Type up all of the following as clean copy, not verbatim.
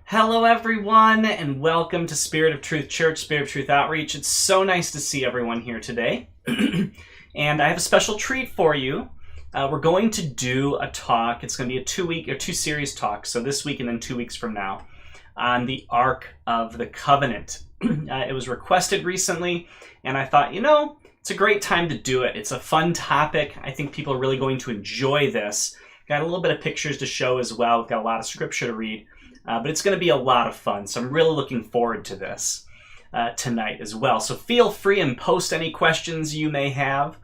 Hello, everyone, and welcome to Spirit of Truth Church, Spirit of Truth Outreach. It's so nice to see everyone here today. And I have a special treat for you. We're going to do a talk. It's going to be a two series talk, so this week and then 2 weeks from now, on the Ark of the Covenant. It was requested recently, and I thought, it's a great time to do it. It's a fun topic. I think people are really going to enjoy this. Got a little bit of pictures to show as well. We've got a lot of scripture to read. But it's going to be a lot of fun, so I'm really looking forward to this tonight as well. So feel free and post any questions you may have.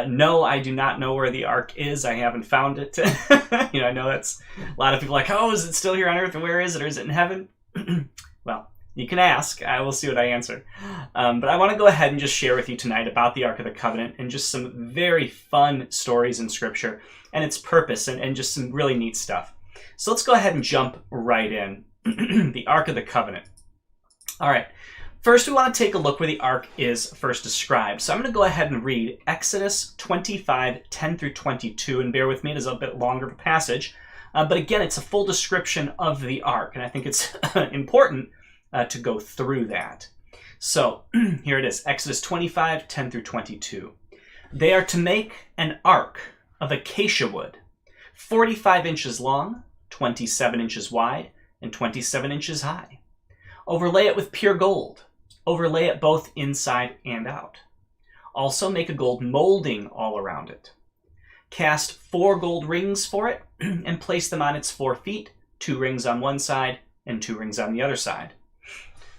No, I do not know where the Ark is. I haven't found it. I know that's a lot of people are like, oh, is it still here on Earth, and where is it, or is it in heaven? Well, you can ask. I will see what I answer. But I want to go ahead and just share with you tonight about the Ark of the Covenant and just some very fun stories in Scripture and its purpose and just some really neat stuff. So let's go ahead and jump right in. The Ark of the Covenant. All right. First, we want to take a look where the Ark is first described. So I'm going to go ahead and read Exodus 25, 10 through 22. And bear with me, it is a bit longer of a passage. But again, it's a full description of the Ark. And I think it's important to go through that. So here it is. Exodus 25, 10 through 22. They are to make an ark of acacia wood, 45 inches long, 27 inches wide, and 27 inches high. Overlay it with pure gold. Overlay it both inside and out. Also make a gold molding all around it. Cast 4 gold rings for it and place them on its 4 feet, 2 rings on one side and 2 rings on the other side.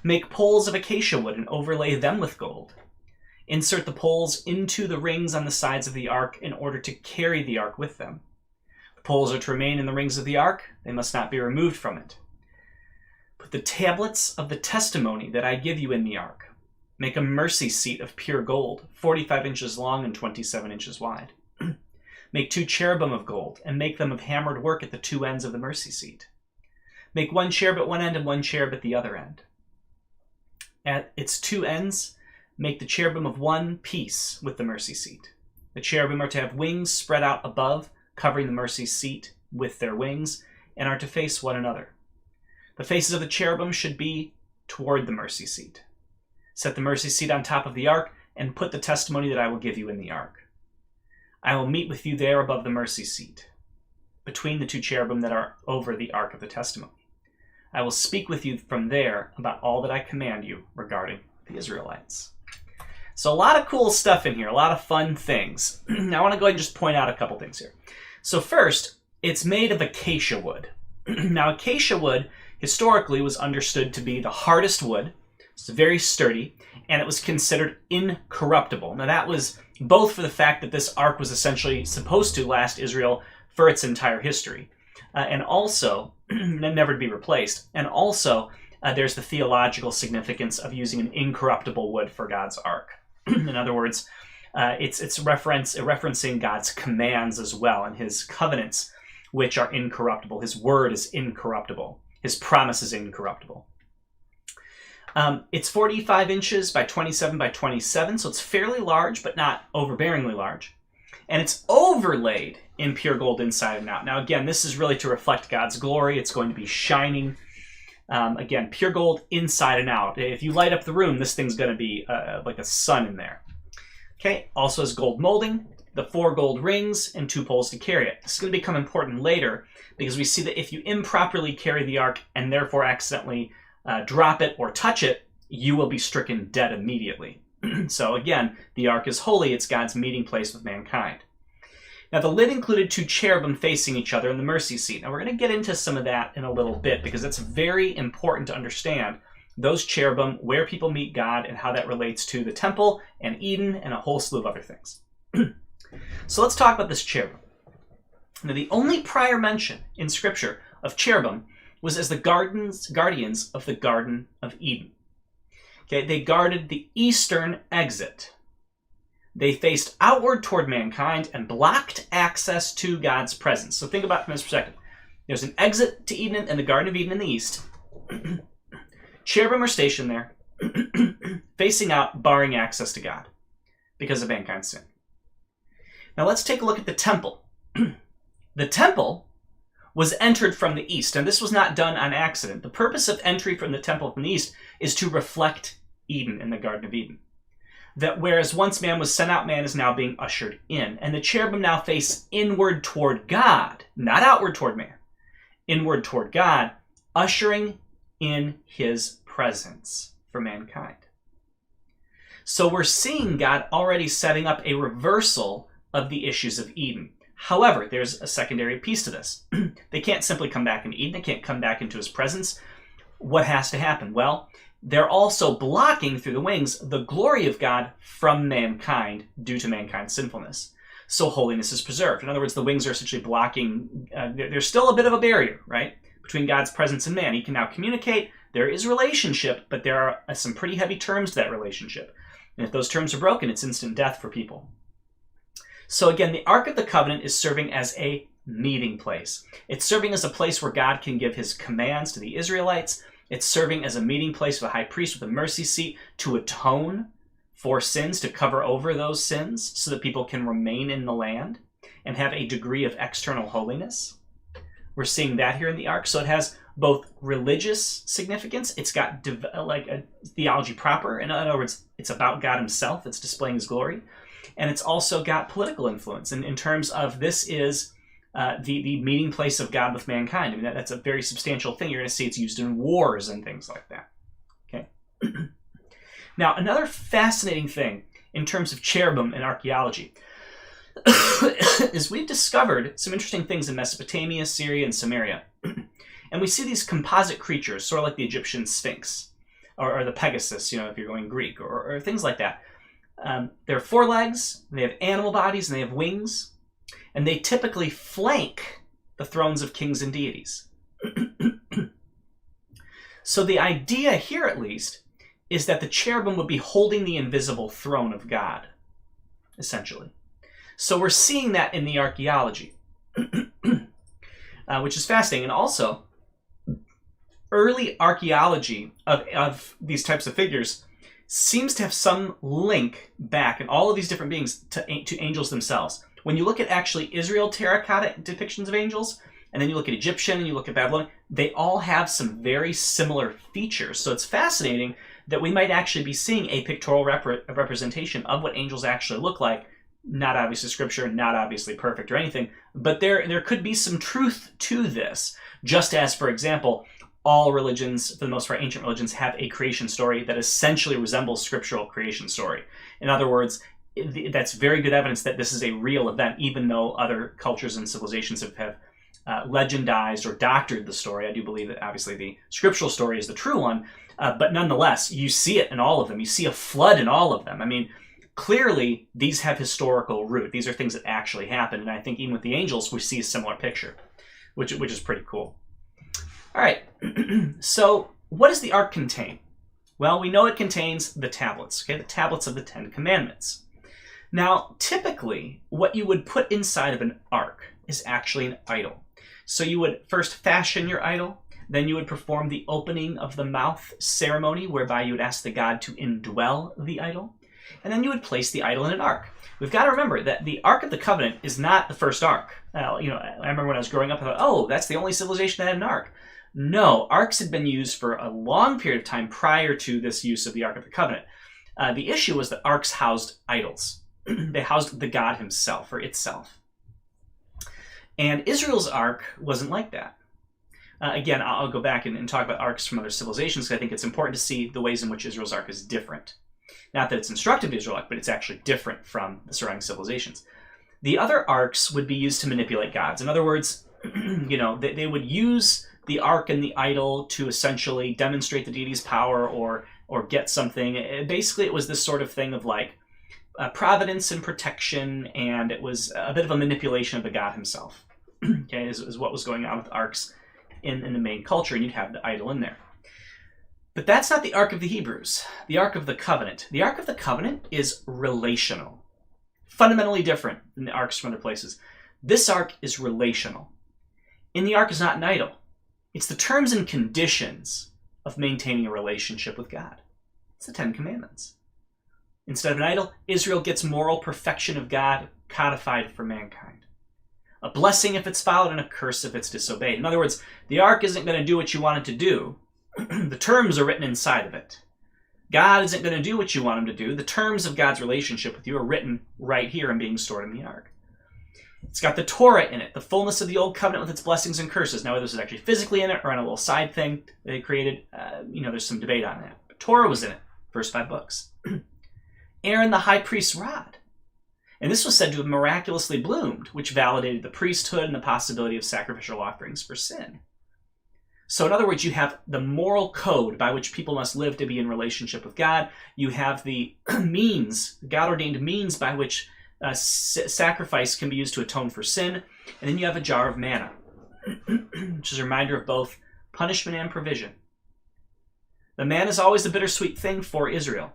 Make poles of acacia wood and overlay them with gold. Insert the poles into the rings on the sides of the ark in order to carry the ark with them. Poles are to remain in the rings of the ark. They must not be removed from it. Put the tablets of the testimony that I give you in the ark. Make a mercy seat of pure gold, 45 inches long and 27 inches wide. Make 2 cherubim of gold, and make them of hammered work at the 2 ends of the mercy seat. Make 1 cherub at one end and 1 cherub at the other end. At its 2 ends, make the cherubim of one piece with the mercy seat. The cherubim are to have wings spread out above, covering the mercy seat with their wings, and are to face one another. The faces of the cherubim should be toward the mercy seat. Set the mercy seat on top of the ark, and put the testimony that I will give you in the ark. I will meet with you there above the mercy seat, between the 2 cherubim that are over the ark of the testimony. I will speak with you from there about all that I command you regarding the Israelites. So a lot of cool stuff in here, a lot of fun things. Now I want to go ahead and just point out a couple things here. So first, it's made of acacia wood. Now acacia wood historically was understood to be the hardest wood. It's very sturdy, and it was considered incorruptible. Now that was both for the fact that this ark was essentially supposed to last Israel for its entire history, and also never to be replaced. And also there's the theological significance of using an incorruptible wood for God's ark. In other words, it's referencing God's commands as well, and his covenants, which are incorruptible. His word is incorruptible. His promise is incorruptible. It's 45 inches by 27 by 27, so it's fairly large, but not overbearingly large. And it's overlaid in pure gold inside and out. Now, again, this is really to reflect God's glory. It's going to be shining. Again, pure gold inside and out. If you light up the room, this thing's going to be like a sun in there. Okay, also has gold molding, the 4 gold rings, and 2 poles to carry it. This is going to become important later because we see that if you improperly carry the ark and therefore accidentally drop it or touch it, you will be stricken dead immediately. So again, the ark is holy. It's God's meeting place with mankind. Now the lid included 2 cherubim facing each other in the mercy seat. Now we're going to get into some of that in a little bit because it's very important to understand those cherubim, where people meet God, and how that relates to the temple and Eden and a whole slew of other things. So let's talk about this cherubim. Now the only prior mention in Scripture of cherubim was as the guardians of the Garden of Eden. Okay, they guarded the eastern exit. They faced outward toward mankind and blocked access to God's presence. So think about it from this perspective. There's an exit to Eden and the Garden of Eden in the east. Cherubim are stationed there, facing out, barring access to God because of mankind's sin. Now let's take a look at the temple. The temple was entered from the east. And this was not done on accident. The purpose of entry from the temple from the east is to reflect Eden in the Garden of Eden. That whereas once man was sent out, man is now being ushered in. And the cherubim now face inward toward God, not outward toward man. Inward toward God, ushering in his presence for mankind. So we're seeing God already setting up a reversal of the issues of Eden. However, there's a secondary piece to this. They can't simply come back into Eden. They can't come back into his presence. What has to happen? Well, they're also blocking through the wings the glory of God from mankind due to mankind's sinfulness. So holiness is preserved. In other words, the wings are essentially blocking. There's still a bit of a barrier, right, between God's presence and man. He can now communicate. There is relationship, but there are some pretty heavy terms to that relationship. And if those terms are broken, it's instant death for people. So again, the Ark of the Covenant is serving as a meeting place. It's serving as a place where God can give his commands to the Israelites. It's serving as a meeting place for the high priest with a mercy seat to atone for sins, to cover over those sins so that people can remain in the land and have a degree of external holiness. We're seeing that here in the Ark. So it has both religious significance. It's got like a theology proper. In other words, it's about God himself. It's displaying his glory. And it's also got political influence in terms of this is the meeting place of God with mankind. I mean, that's a very substantial thing. You're going to see it's used in wars and things like that. Okay. Now, another fascinating thing in terms of cherubim in archaeology is we've discovered some interesting things in Mesopotamia, Syria, and Samaria. And we see these composite creatures, sort of like the Egyptian Sphinx or the Pegasus, if you're going Greek, or things like that. They have 4 legs, they have animal bodies, and they have wings. And they typically flank the thrones of kings and deities. So the idea here, at least, is that the cherubim would be holding the invisible throne of God, essentially. So we're seeing that in the archaeology, which is fascinating. And also, early archaeology of these types of figures seems to have some link back in all of these different beings to angels themselves. When you look at actually Israel terracotta depictions of angels, and then you look at Egyptian and you look at Babylon, they all have some very similar features. So it's fascinating that we might actually be seeing a pictorial representation of what angels actually look like. Not obviously scripture, not obviously perfect or anything, but there could be some truth to this. Just as, for example, all religions, for the most part, ancient religions, have a creation story that essentially resembles scriptural creation story. In other words, that's very good evidence that this is a real event, even though other cultures and civilizations have legendized or doctored the story. I do believe that obviously the scriptural story is the true one, but nonetheless, you see it in all of them. You see a flood in all of them. I mean, clearly, these have historical root. These are things that actually happened, and I think even with the angels, we see a similar picture, which is pretty cool. All right, so what does the Ark contain? Well, we know it contains the tablets, okay, the tablets of the 10 Commandments. Now, typically, what you would put inside of an Ark is actually an idol. So you would first fashion your idol, then you would perform the opening of the mouth ceremony, whereby you would ask the god to indwell the idol, and then you would place the idol in an ark. We've got to remember that the Ark of the Covenant is not the first ark. I remember when I was growing up, I thought, oh, that's the only civilization that had an ark. No, arks had been used for a long period of time prior to this use of the Ark of the Covenant. The issue was that arks housed idols. They housed the god himself or itself. And Israel's ark wasn't like that. Again, I'll go back and talk about arks from other civilizations because I think it's important to see the ways in which Israel's ark is different. Not that it's instructive to Israel, but it's actually different from the surrounding civilizations. The other arks would be used to manipulate gods. In other words, they would use the ark and the idol to essentially demonstrate the deity's power or get something. Basically, it was this sort of thing of like providence and protection, and it was a bit of a manipulation of the god himself. Okay, is what was going on with arks in the main culture, and you'd have the idol in there. But that's not the Ark of the Hebrews, the Ark of the Covenant. The Ark of the Covenant is relational, fundamentally different than the arks from other places. This ark is relational. In the ark is not an idol. It's the terms and conditions of maintaining a relationship with God. It's the 10 Commandments. Instead of an idol, Israel gets moral perfection of God codified for mankind. a blessing if it's followed and a curse if it's disobeyed. In other words, the ark isn't going to do what you want it to do. The terms are written inside of it. God isn't going to do what you want him to do. The terms of God's relationship with you are written right here and being stored in the ark. It's got the Torah in it, the fullness of the Old Covenant with its blessings and curses. Now, whether this is actually physically in it or on a little side thing they created, there's some debate on that. But Torah was in it, first 5 books. Aaron the high priest's rod. And this was said to have miraculously bloomed, which validated the priesthood and the possibility of sacrificial offerings for sin. So in other words, you have the moral code by which people must live to be in relationship with God. You have the means, God-ordained means by which sacrifice can be used to atone for sin. And then you have a jar of manna, which is a reminder of both punishment and provision. The manna is always a bittersweet thing for Israel,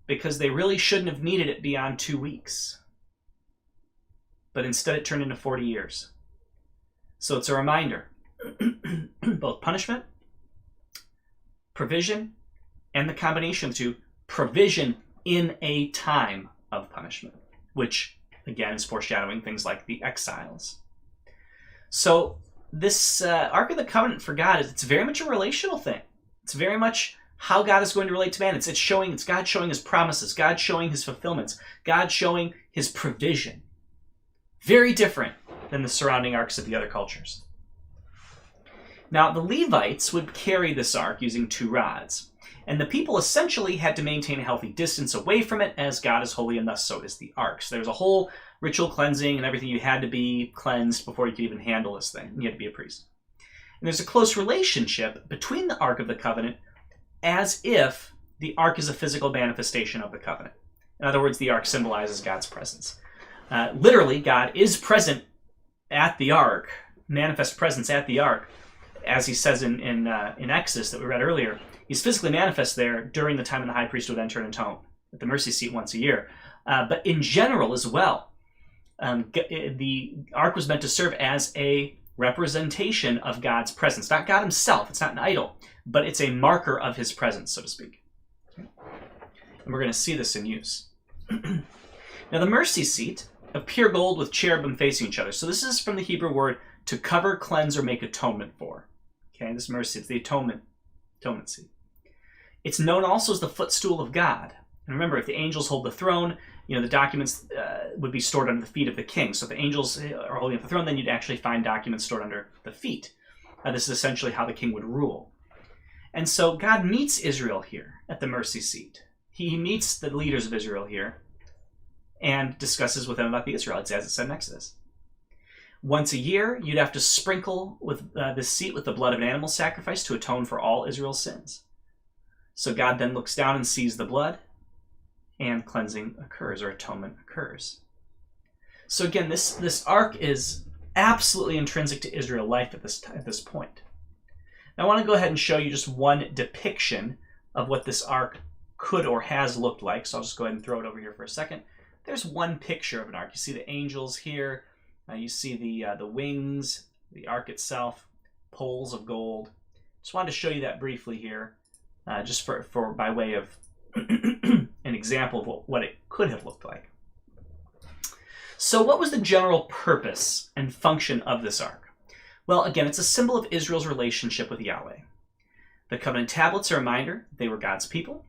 because they really shouldn't have needed it beyond 2 weeks. But instead it turned into 40 years. So it's a reminder, both punishment, provision, and the combination of the two, provision in a time of punishment, which again is foreshadowing things like the exiles. So this Ark of the Covenant for God, it's very much a relational thing. It's very much how God is going to relate to man. It's God showing his promises, God showing his fulfillments, God showing his provision. Very different than the surrounding arks of the other cultures. Now, the Levites would carry this ark using 2 rods, and the people essentially had to maintain a healthy distance away from it, as God is holy and thus so is the ark. So there was a whole ritual cleansing and everything. You had to be cleansed before you could even handle this thing. You had to be a priest. And there's a close relationship between the Ark of the Covenant as if the ark is a physical manifestation of the covenant. In other words, the ark symbolizes God's presence. Literally, God is present at the ark, manifest presence at the ark, as he says in Exodus that we read earlier. He's physically manifest there during the time when the high priest would enter and atone at the mercy seat once a year. But in general as well, the ark was meant to serve as a representation of God's presence. Not God himself, it's not an idol, but it's a marker of his presence, so to speak. And we're going to see this in use. Now, the mercy seat of pure gold with cherubim facing each other. So this is from the Hebrew word to cover, cleanse, or make atonement for. Okay, this mercy, it's the atonement seat. It's known also as the footstool of God. And remember, if the angels hold the throne, the documents would be stored under the feet of the king. So if the angels are holding up the throne, then you'd actually find documents stored under the feet. This is essentially how the king would rule. And so God meets Israel here at the mercy seat. He meets the leaders of Israel here and discusses with them about the Israelites, as it said in Exodus. Once a year, you'd have to sprinkle with this seat with the blood of an animal sacrifice to atone for all Israel's sins. So God then looks down and sees the blood, and cleansing occurs, or atonement occurs. So again, this ark is absolutely intrinsic to Israel life at this point. Now I want to go ahead and show you just one depiction of what this ark could or has looked like. So I'll just go ahead and throw it over here for a second. There's one picture of an ark. You see the angels here. You see the wings, the ark itself, poles of gold. Just wanted to show you that briefly here, just for by way of an example of what it could have looked like. So what was the general purpose and function of this ark? Well, again, it's a symbol of Israel's relationship with Yahweh. The covenant tablets are a reminder they were God's people.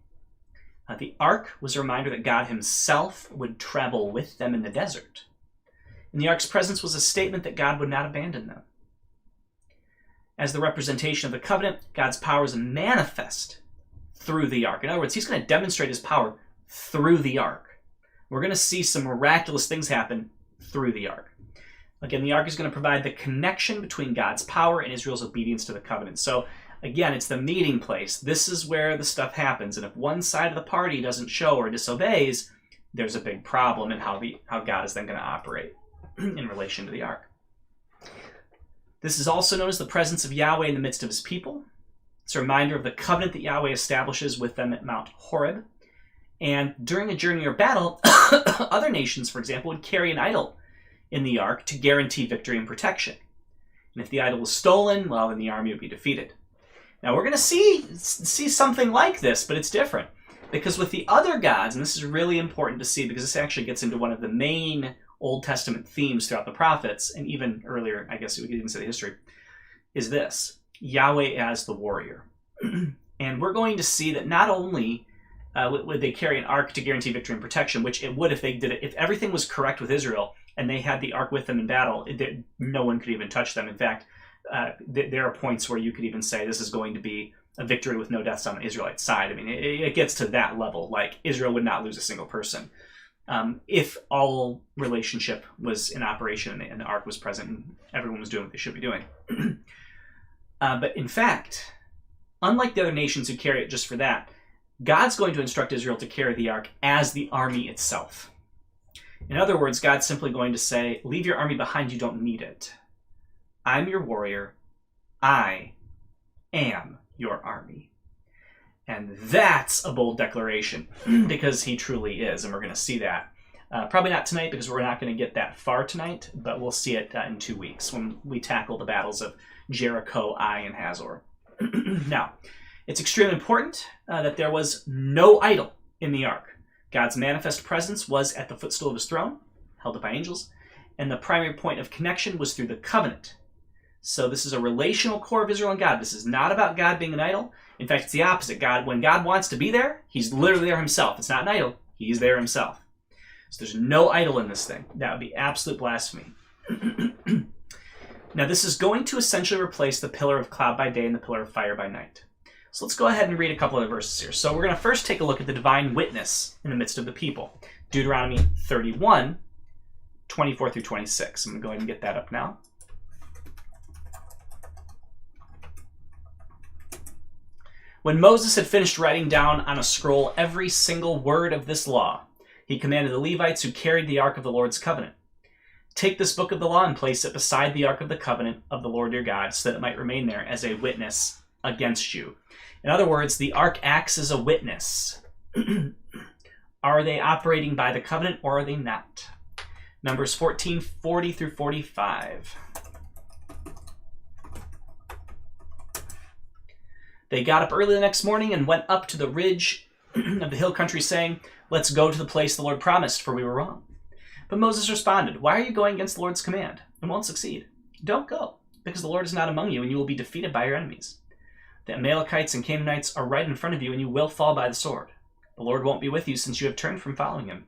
The ark was a reminder that God himself would travel with them in the desert. And the ark's presence was a statement that God would not abandon them. As the representation of the covenant, God's power is manifest through the ark. In other words, he's going to demonstrate his power through the ark. We're going to see some miraculous things happen through the ark. Again, the ark is going to provide the connection between God's power and Israel's obedience to the covenant. So again, it's the meeting place. This is where the stuff happens. And if one side of the party doesn't show or disobeys, there's a big problem in how God is then going to operate in relation to the ark. This is also known as the presence of Yahweh in the midst of his people. It's a reminder of the covenant that Yahweh establishes with them at Mount Horeb. And during a journey or battle, other nations, for example, would carry an idol in the ark to guarantee victory and protection. And if the idol was stolen, well, then the army would be defeated. Now we're going to see something like this, but it's different. Because with the other gods, and this is really important to see because this actually gets into one of the main Old Testament themes throughout the prophets, and even earlier, I guess we could even say the history, is this: Yahweh as the warrior. And we're going to see that not only would they carry an ark to guarantee victory and protection, which it would if they did it, if everything was correct with Israel and they had the ark with them in battle, no one could even touch them. In fact, there are points where you could even say this is going to be a victory with no deaths on the Israelite side. I mean, it gets to that level. Like, Israel would not lose a single person if all relationship was in operation and the ark was present and everyone was doing what they should be doing. But in fact, unlike the other nations who carry it just for that, God's going to instruct Israel to carry the ark as the army itself. In other words, God's simply going to say, leave your army behind, you don't need it. I'm your warrior. I am your army. And that's a bold declaration, because he truly is, and we're going to see that. Probably not tonight, because we're not going to get that far tonight, but we'll see it in 2 weeks when we tackle the battles of Jericho, Ai, and Hazor. Now, it's extremely important that there was no idol in the ark. God's manifest presence was at the footstool of his throne, held up by angels, and the primary point of connection was through the covenant. So this is a relational core of Israel and God. This is not about God being an idol. In fact, it's the opposite. When God wants to be there, he's literally there himself. It's not an idol. He's there himself. So there's no idol in this thing. That would be absolute blasphemy. Now, this is going to essentially replace the pillar of cloud by day and the pillar of fire by night. So let's go ahead and read a couple of verses here. So we're going to first take a look at the divine witness in the midst of the people. Deuteronomy 31, 24 through 26. I'm going to go ahead and get that up now. When Moses had finished writing down on a scroll every single word of this law, he commanded the Levites who carried the ark of the Lord's covenant, take this book of the law and place it beside the ark of the covenant of the Lord your God, so that it might remain there as a witness against you. In other words, the ark acts as a witness. Are they operating by the covenant or are they not? Numbers 14, 40 through 45. They got up early the next morning and went up to the ridge of the hill country, saying, let's go to the place the Lord promised, for we were wrong. But Moses responded, why are you going against the Lord's command and won't succeed? Don't go, because the Lord is not among you, and you will be defeated by your enemies. The Amalekites and Canaanites are right in front of you, and you will fall by the sword. The Lord won't be with you, since you have turned from following him.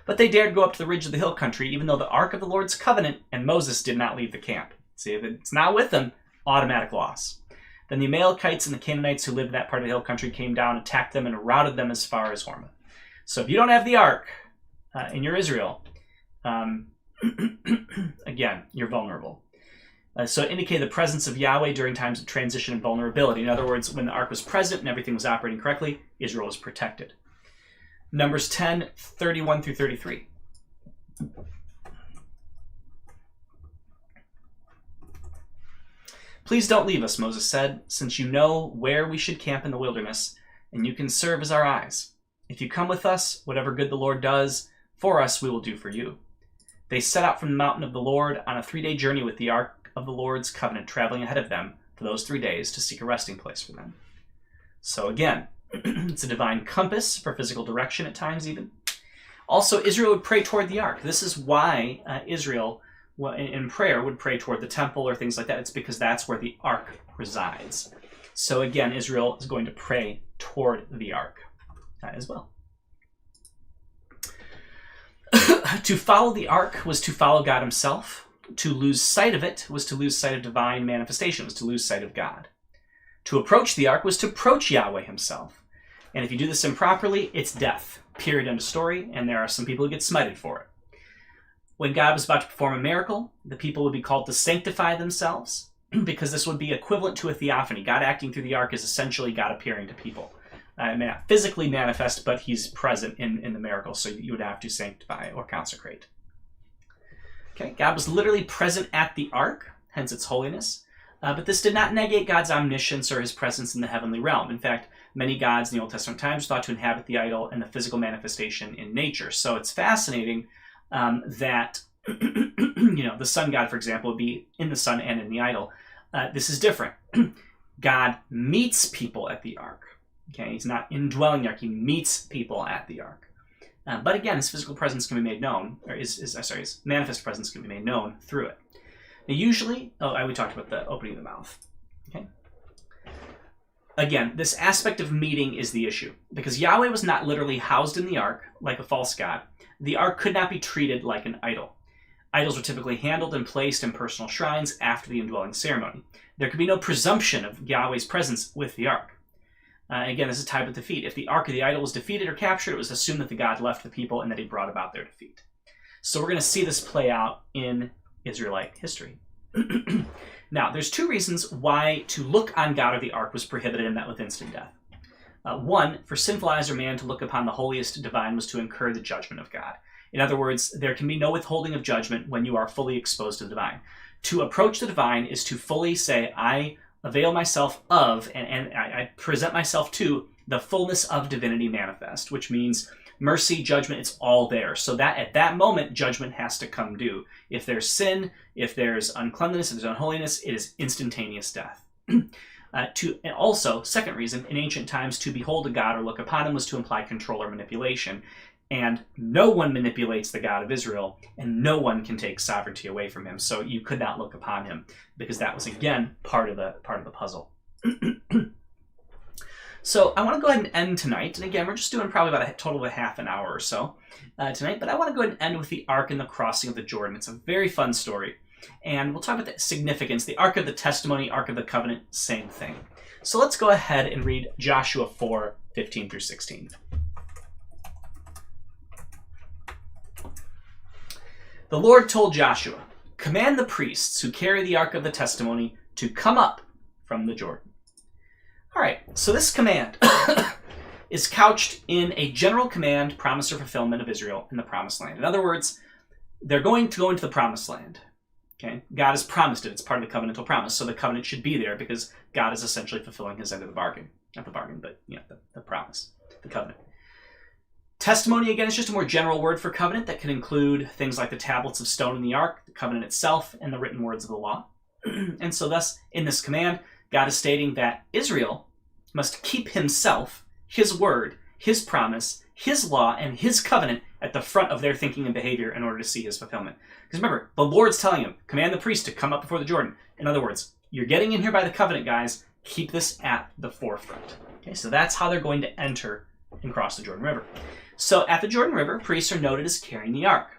But they dared go up to the ridge of the hill country, even though the ark of the Lord's covenant and Moses did not leave the camp. See, if it's not with them, automatic loss. Then the Amalekites and the Canaanites who lived in that part of the hill country came down, attacked them, and routed them as far as Hormah. So if you don't have the ark and you're Israel, again, you're vulnerable. So it indicated the presence of Yahweh during times of transition and vulnerability. In other words, when the ark was present and everything was operating correctly, Israel was protected. Numbers 10, 31 through 33. Please don't leave us, Moses said, since you know where we should camp in the wilderness, and you can serve as our eyes. If you come with us, whatever good the Lord does for us, we will do for you. They set out from the mountain of the Lord on a 3-day journey with the ark of the Lord's covenant traveling ahead of them for those 3 days to seek a resting place for them. So again, it's a divine compass for physical direction at times even. Also, Israel would pray toward the ark. This is why Israel in prayer would pray toward the temple or things like that. It's because that's where the ark resides. So again, Israel is going to pray toward the ark as well. To follow the ark was to follow God himself. To lose sight of it was to lose sight of divine manifestation, was to lose sight of God. To approach the ark was to approach Yahweh himself. And if you do this improperly, it's death. Period, end of story. And there are some people who get smited for it. When God was about to perform a miracle, the people would be called to sanctify themselves, because this would be equivalent to a theophany. God acting through the ark is essentially God appearing to people. It may not physically manifest, but he's present in the miracle, so you would have to sanctify or consecrate. Okay, God was literally present at the ark, hence its holiness, but this did not negate God's omniscience or his presence in the heavenly realm. In fact, many gods in the Old Testament times thought to inhabit the idol and the physical manifestation in nature. So it's fascinating that the sun god, for example, would be in the sun and in the idol. This is different. God meets people at the ark. Okay, he's not indwelling the ark. He meets people at the ark. But again, his physical presence can be made known, or his manifest presence can be made known through it. Now usually, we talked about the opening of the mouth. Okay. Again, this aspect of meeting is the issue. Because Yahweh was not literally housed in the ark like a false god, the ark could not be treated like an idol. Idols were typically handled and placed in personal shrines after the indwelling ceremony. There could be no presumption of Yahweh's presence with the ark. Again, this is tied with defeat. If the ark of the idol was defeated or captured, it was assumed that the god left the people and that he brought about their defeat. So we're going to see this play out in Israelite history. Now, there's two reasons why to look on God or the ark was prohibited and met with instant death. One, for sinful eyes or man to look upon the holiest divine was to incur the judgment of God. In other words, there can be no withholding of judgment when you are fully exposed to the divine. To approach the divine is to fully say, I avail myself of, and I present myself to the fullness of divinity manifest, which means mercy, judgment, it's all there. So that at that moment, judgment has to come due. If there's sin, if there's uncleanliness, if there's unholiness, it is instantaneous death. And also, second reason, in ancient times, to behold a god or look upon him was to imply control or manipulation. And no one manipulates the God of Israel, and no one can take sovereignty away from him. So you could not look upon him, because that was, again, part of the puzzle. So I want to go ahead and end tonight. And again, we're just doing probably about a total of a half an hour or so tonight. But I want to go ahead and end with the Ark and the crossing of the Jordan. It's a very fun story. And we'll talk about the significance. The Ark of the Testimony, Ark of the Covenant, same thing. So let's go ahead and read Joshua 4, 15 through 16. The Lord told Joshua, command the priests who carry the Ark of the Testimony to come up from the Jordan. All right, so this command is couched in a general command, promise or fulfillment of Israel in the Promised Land. In other words, they're going to go into the Promised Land. Okay, God has promised it. It's part of the covenantal promise, so the covenant should be there because God is essentially fulfilling his end of the bargain. Not the bargain, but the promise, the covenant. Testimony, again, is just a more general word for covenant that can include things like the tablets of stone in the ark, the covenant itself, and the written words of the law. And so thus, in this command, God is stating that Israel must keep himself, his word, his promise, his law, and his covenant at the front of their thinking and behavior in order to see his fulfillment. Because remember, the Lord's telling him, command the priest to come up before the Jordan. In other words, you're getting in here by the covenant, guys. Keep this at the forefront. Okay, so that's how they're going to enter and cross the Jordan River. So at the Jordan River, priests are noted as carrying the ark.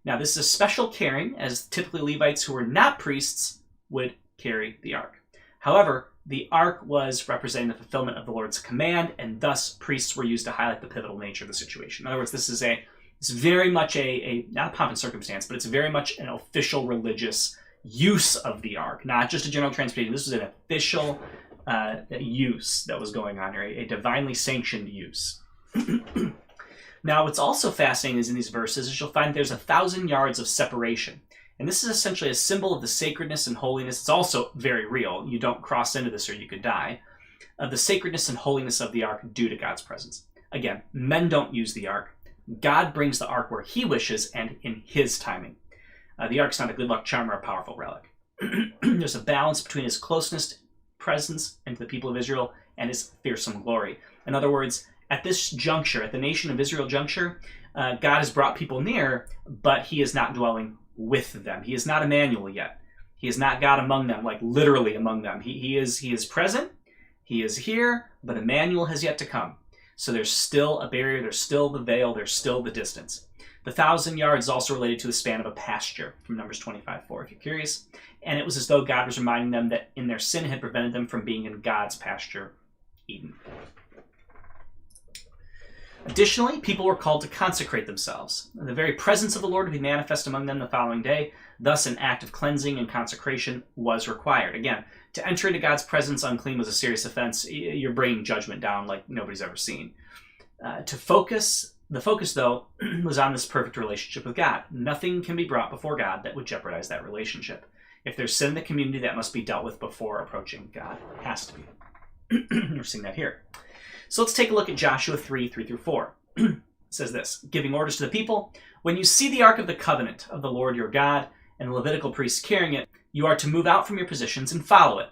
Now this is a special carrying, as typically Levites who were not priests would carry the ark. However, the ark was representing the fulfillment of the Lord's command, and thus priests were used to highlight the pivotal nature of the situation. In other words, it's very much a not a pomp and circumstance, but it's very much an official religious use of the ark, not just a general transportation. This was an official use that was going on here, a divinely sanctioned use. Now, what's also fascinating is in these verses is you'll find there's 1,000 yards of separation. And this is essentially a symbol of the sacredness and holiness. It's also very real. You don't cross into this or you could die. Of the sacredness and holiness of the ark due to God's presence. Again, men don't use the ark. God brings the ark where he wishes and in his timing. The ark's not a good luck charm or a powerful relic. There's a balance between his closeness, presence, and to the people of Israel and his fearsome glory. In other words, at this juncture, at the nation of Israel juncture, God has brought people near, but he is not dwelling with them. He is not Emmanuel yet. He is not God among them, like literally among them. He is present, he is here, but Emmanuel has yet to come. So there's still a barrier, there's still the veil, there's still the distance. The 1,000 yards is also related to the span of a pasture from Numbers 25:4, if you're curious. And it was as though God was reminding them that in their sin had prevented them from being in God's pasture, Eden. Additionally, people were called to consecrate themselves. The very presence of the Lord would be manifest among them the following day. Thus, an act of cleansing and consecration was required. Again, to enter into God's presence unclean was a serious offense. You're bringing judgment down like nobody's ever seen. The focus, though, was on this perfect relationship with God. Nothing can be brought before God that would jeopardize that relationship. If there's sin in the community, that must be dealt with before approaching God. It has to be. We're seeing that here. So let's take a look at Joshua 3, 3 through 4. It says this, giving orders to the people, when you see the Ark of the Covenant of the Lord your God and the Levitical priests carrying it, you are to move out from your positions and follow it.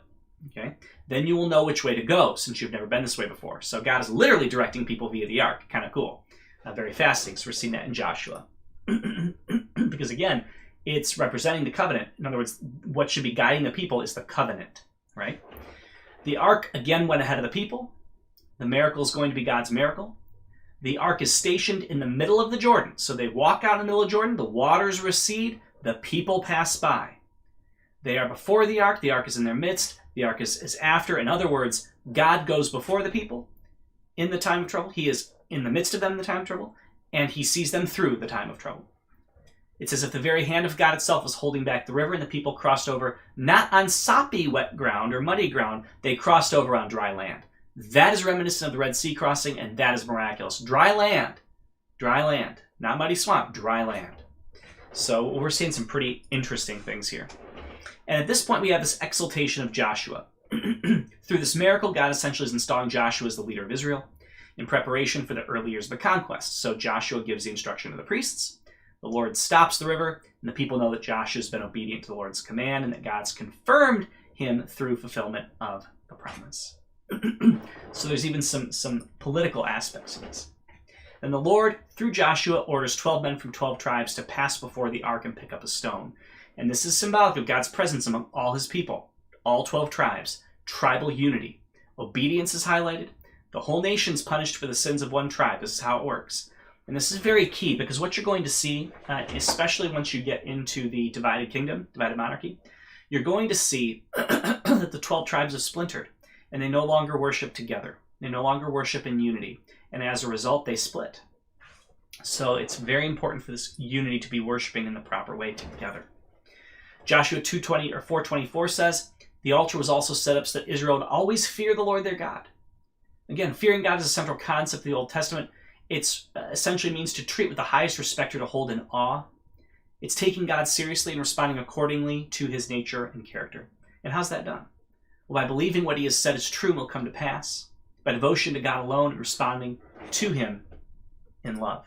Okay? Then you will know which way to go, since you've never been this way before. So God is literally directing people via the Ark. Kind of cool. very fasting. So we're seeing that in Joshua. Because again, it's representing the covenant. In other words, what should be guiding the people is the covenant, right? The ark, again, went ahead of the people. The miracle is going to be God's miracle. The ark is stationed in the middle of the Jordan. So they walk out in the middle of Jordan, the waters recede, the people pass by. They are before the ark is in their midst, the ark is after. In other words, God goes before the people in the time of trouble. He is in the midst of them in the time of trouble, and he sees them through the time of trouble. It's as if the very hand of God itself was holding back the river, and the people crossed over not on soppy wet ground or muddy ground, they crossed over on dry land. That is reminiscent of the Red Sea crossing, and that is miraculous. Dry land, not muddy swamp, dry land. So we're seeing some pretty interesting things here. And at this point, we have this exaltation of Joshua. Through this miracle, God essentially is installing Joshua as the leader of Israel in preparation for the early years of the conquest. So Joshua gives the instruction to the priests. The Lord stops the river, and the people know that Joshua has been obedient to the Lord's command and that God's confirmed him through fulfillment of the promise. So there's even some political aspects of this. Then the Lord, through Joshua, orders 12 men from 12 tribes to pass before the ark and pick up a stone. And this is symbolic of God's presence among all his people, all 12 tribes, tribal unity. Obedience is highlighted. The whole nation's punished for the sins of one tribe. This is how it works. And this is very key, because what you're going to see, especially once you get into the divided kingdom, divided monarchy, you're going to see that the 12 tribes have splintered, and they no longer worship together. They no longer worship in unity, and as a result, they split. So it's very important for this unity to be worshiping in the proper way together. Joshua 2:20 or 4:24 says, the altar was also set up so that Israel would always fear the Lord their God. Again, fearing God is a central concept of the Old Testament. It essentially means to treat with the highest respect or to hold in awe. It's taking God seriously and responding accordingly to his nature and character. And how's that done? Well, by believing what he has said is true and will come to pass, by devotion to God alone and responding to him in love.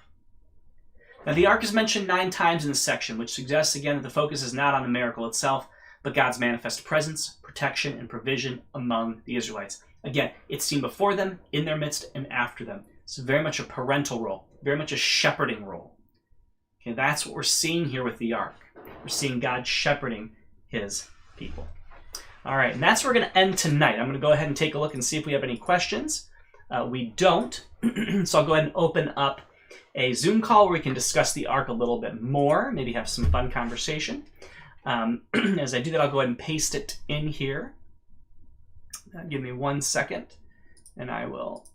Now, the ark is mentioned 9 times in this section, which suggests again that the focus is not on the miracle itself, but God's manifest presence, protection, and provision among the Israelites. Again, it's seen before them, in their midst, and after them. It's very much a parental role, very much a shepherding role. Okay, that's what we're seeing here with the ark. We're seeing God shepherding his people. All right, and that's where we're going to end tonight. I'm going to go ahead and take a look and see if we have any questions. We don't, so I'll go ahead and open up a Zoom call where we can discuss the ark a little bit more, maybe have some fun conversation. As I do that, I'll go ahead and paste it in here. Give me 1 second, and I will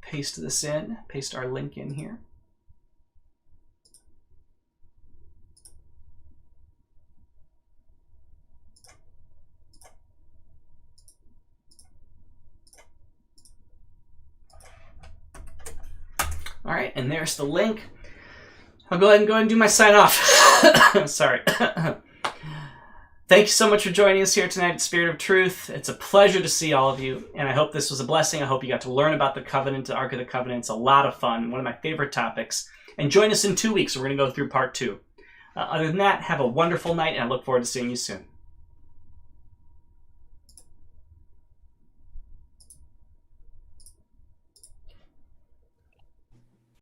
paste this in, paste our link in here. All right, and there's the link. I'll go ahead and do my sign off. Sorry. Thank you so much for joining us here tonight at Spirit of Truth. It's a pleasure to see all of you, and I hope this was a blessing. I hope you got to learn about the covenant, the Ark of the Covenant. It's a lot of fun, one of my favorite topics. And join us in 2 weeks. We're going to go through part 2. Other than that, have a wonderful night, and I look forward to seeing you soon.